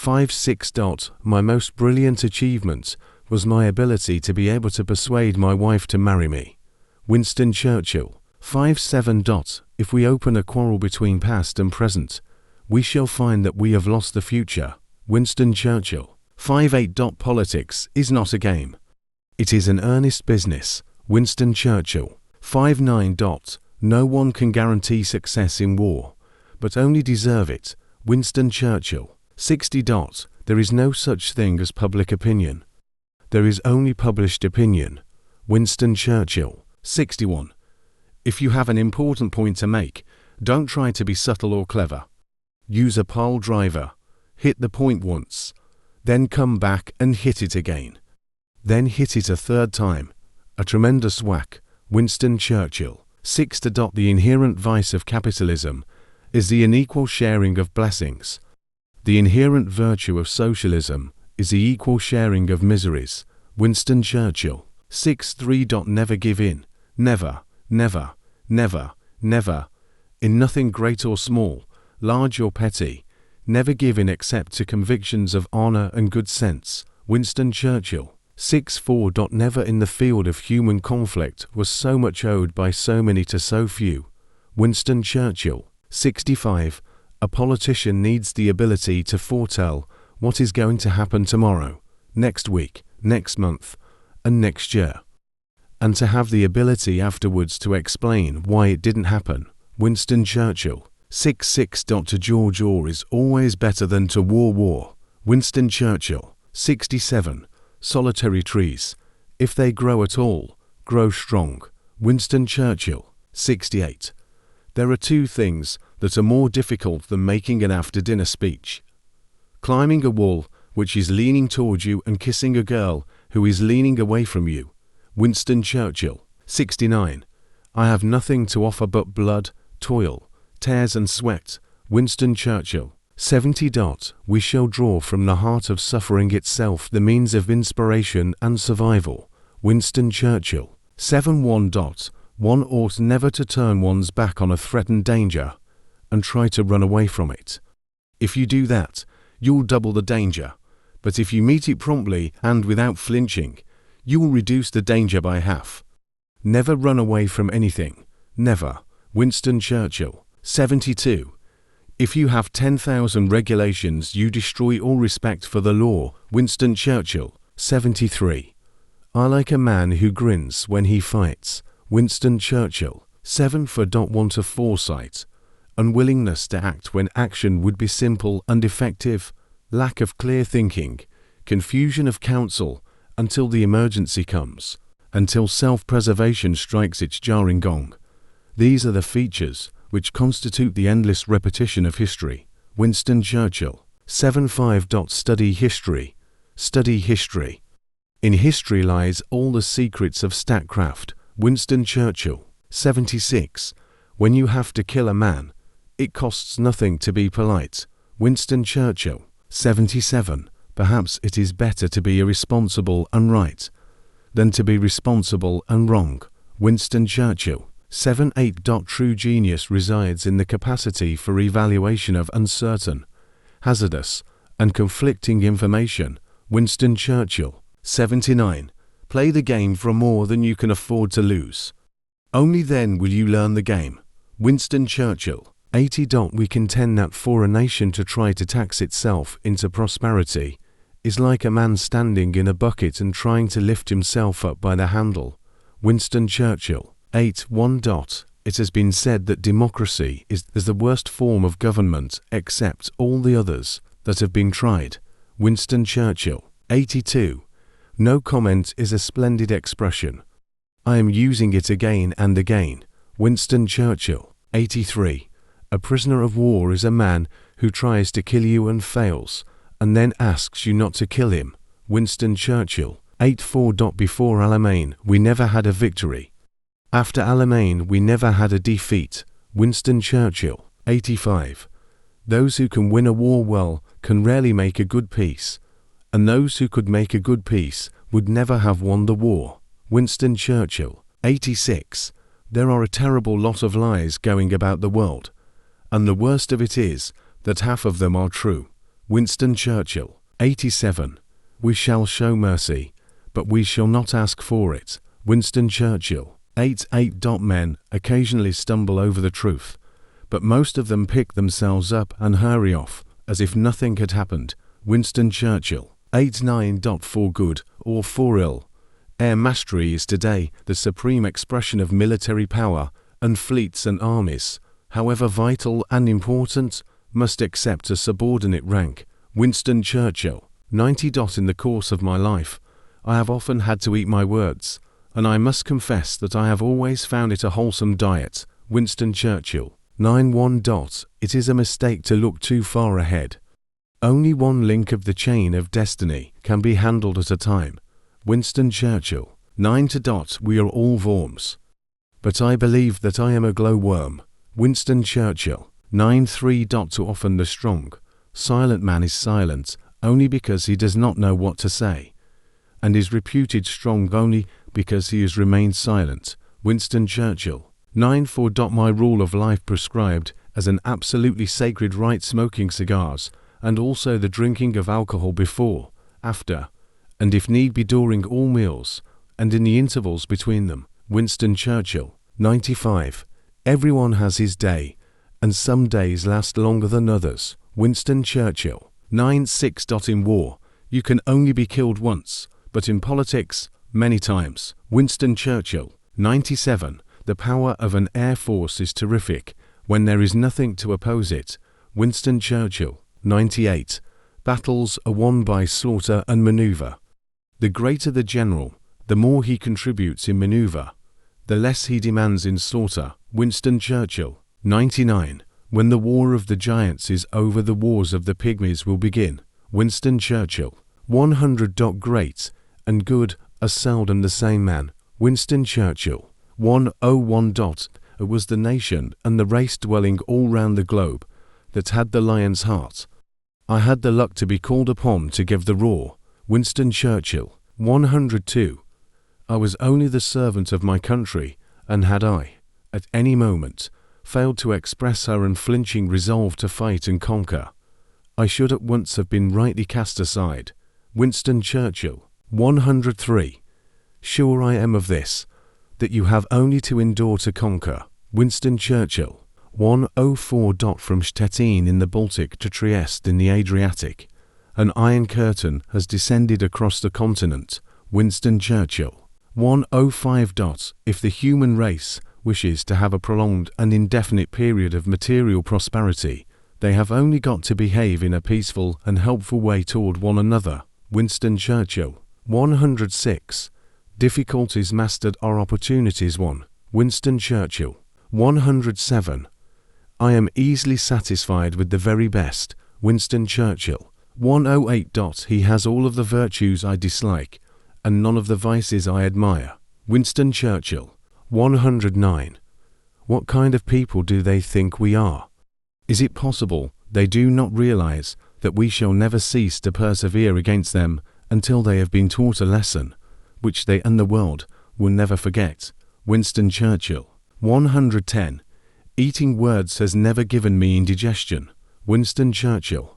5-6. My most brilliant achievement was my ability to be able to persuade my wife to marry me. Winston Churchill. 5-7. If we open a quarrel between past and present, we shall find that we have lost the future. Winston Churchill. 5-8. Politics is not a game. It is an earnest business. Winston Churchill. 5-9. No one can guarantee success in war, but only deserve it. Winston Churchill. 60. There is no such thing as public opinion. There is only published opinion. Winston Churchill. 61. If you have an important point to make, don't try to be subtle or clever. Use a pile driver. Hit the point once. Then come back and hit it again. Then hit it a third time. A tremendous whack. Winston Churchill. 6. The inherent vice of capitalism is the unequal sharing of blessings. The inherent virtue of socialism is the equal sharing of miseries. Winston Churchill. 6-3. Never give in. Never, never, never, never. In nothing great or small, large or petty. Never give in except to convictions of honor and good sense. Winston Churchill. 6-4. Never in the field of human conflict was so much owed by so many to so few. Winston Churchill. 65. A politician needs the ability to foretell what is going to happen tomorrow, next week, next month, and next year, and to have the ability afterwards to explain why it didn't happen. Winston Churchill. 6-6. To George war is always better than to war. Winston Churchill. 67. Solitary trees, if they grow at all, grow strong. Winston Churchill. 68. There are two things that are more difficult than making an after-dinner speech: climbing a wall which is leaning toward you and kissing a girl who is leaning away from you. Winston Churchill. 69. I have nothing to offer but blood, toil, tears and sweat. Winston Churchill. 70. We shall draw from the heart of suffering itself the means of inspiration and survival. Winston Churchill. 71. One ought never to turn one's back on a threatened danger and try to run away from it. If you do that, you'll double the danger, but if you meet it promptly and without flinching, you will reduce the danger by half. Never run away from anything. Never. Winston Churchill. 72. If you have 10,000 regulations, you destroy all respect for the law. Winston Churchill. 73. I like a man who grins when he fights. Winston Churchill. 7. Want of foresight, unwillingness to act when action would be simple and effective, lack of clear thinking, confusion of counsel until the emergency comes, until self-preservation strikes its jarring gong. These are the features which constitute the endless repetition of history. Winston Churchill. 75. Study history. Study history. In history lies all the secrets of statecraft. Winston Churchill. 76. When you have to kill a man, it costs nothing to be polite. Winston Churchill. 77. Perhaps it is better to be irresponsible and right than to be responsible and wrong. Winston Churchill. 78. True genius resides in the capacity for evaluation of uncertain, hazardous, and conflicting information. Winston Churchill. 79. Play the game for more than you can afford to lose. Only then will you learn the game. Winston Churchill. 80. We contend that for a nation to try to tax itself into prosperity is like a man standing in a bucket and trying to lift himself up by the handle. Winston Churchill. 81. It has been said that democracy is the worst form of government except all the others that have been tried. Winston Churchill. 82. No comment is a splendid expression. I am using it again and again. Winston Churchill. 83. A prisoner of war is a man who tries to kill you and fails, and then asks you not to kill him. Winston Churchill. 84. Before Alamein, we never had a victory. After Alamein, we never had a defeat. Winston Churchill. 85. Those who can win a war well can rarely make a good peace, and those who could make a good peace would never have won the war. Winston Churchill. 86. There are a terrible lot of lies going about the world, and the worst of it is that half of them are true. Winston Churchill. 87. We shall show mercy, but we shall not ask for it. Winston Churchill. 88. Men occasionally stumble over the truth, but most of them pick themselves up and hurry off, as if nothing had happened. Winston Churchill. 89. For good or for ill, air mastery is today the supreme expression of military power, and fleets and armies, however vital and important, must accept a subordinate rank. Winston Churchill. 90. In the course of my life, I have often had to eat my words, and I must confess that I have always found it a wholesome diet. Winston Churchill. 91. It is a mistake to look too far ahead. Only one link of the chain of destiny can be handled at a time. Winston Churchill. 90. We are all worms, but I believe that I am a glowworm. Winston Churchill. 93. Too often the strong, silent man is silent only because he does not know what to say, and is reputed strong only because he has remained silent. Winston Churchill. 94. My rule of life prescribed as an absolutely sacred right smoking cigars, and also the drinking of alcohol before, after, and if need be during all meals, and in the intervals between them. Winston Churchill. 95. Everyone has his day, and some days last longer than others. Winston Churchill. 96. In war, you can only be killed once, but in politics, many times. Winston Churchill. 97. The power of an air force is terrific when there is nothing to oppose it. Winston Churchill. 98. Battles are won by slaughter and maneuver. The greater the general, the more he contributes in maneuver, the less he demands in slaughter. Winston Churchill. 99. When the war of the giants is over, the wars of the pygmies will begin. Winston Churchill. 100. Great and good are seldom the same man. Winston Churchill. 101. It was the nation and the race dwelling all round the globe that had the lion's heart. I had the luck to be called upon to give the roar. Winston Churchill. 102. I was only the servant of my country, and had I, at any moment, failed to express her unflinching resolve to fight and conquer, I should at once have been rightly cast aside. Winston Churchill. 103. Sure I am of this, that you have only to endure to conquer. Winston Churchill. 104. From Stettin in the Baltic to Trieste in the Adriatic, an iron curtain has descended across the continent. Winston Churchill. 105. If the human race wishes to have a prolonged and indefinite period of material prosperity, they have only got to behave in a peaceful and helpful way toward one another. Winston Churchill. 106. Difficulties mastered are opportunities won. Winston Churchill. 107. I am easily satisfied with the very best. Winston Churchill. 108. He has all of the virtues I dislike, and none of the vices I admire. Winston Churchill. 109. What kind of people do they think we are? Is it possible they do not realize that we shall never cease to persevere against them until they have been taught a lesson, which they and the world will never forget? Winston Churchill. 110. Eating words has never given me indigestion. Winston Churchill.